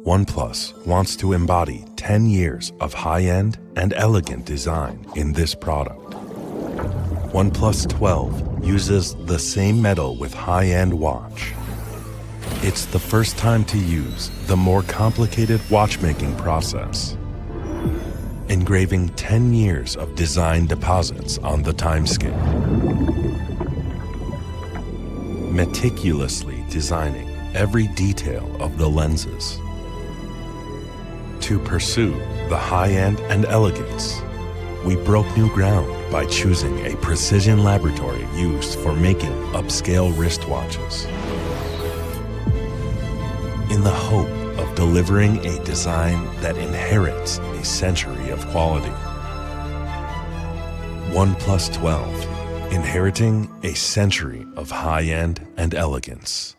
OnePlus wants to embody 10 years of high-end and elegant design in this product. OnePlus 12 uses the same metal with high-end watch. It's the first time to use the more complicated watchmaking process, engraving 10 years of design deposits on the timescale, meticulously designing every detail of the lenses. To pursue the high-end and elegance, we broke new ground by choosing a precision laboratory used for making upscale wristwatches, in the hope of delivering a design that inherits a century of quality. OnePlus 12, inheriting a century of high-end and elegance.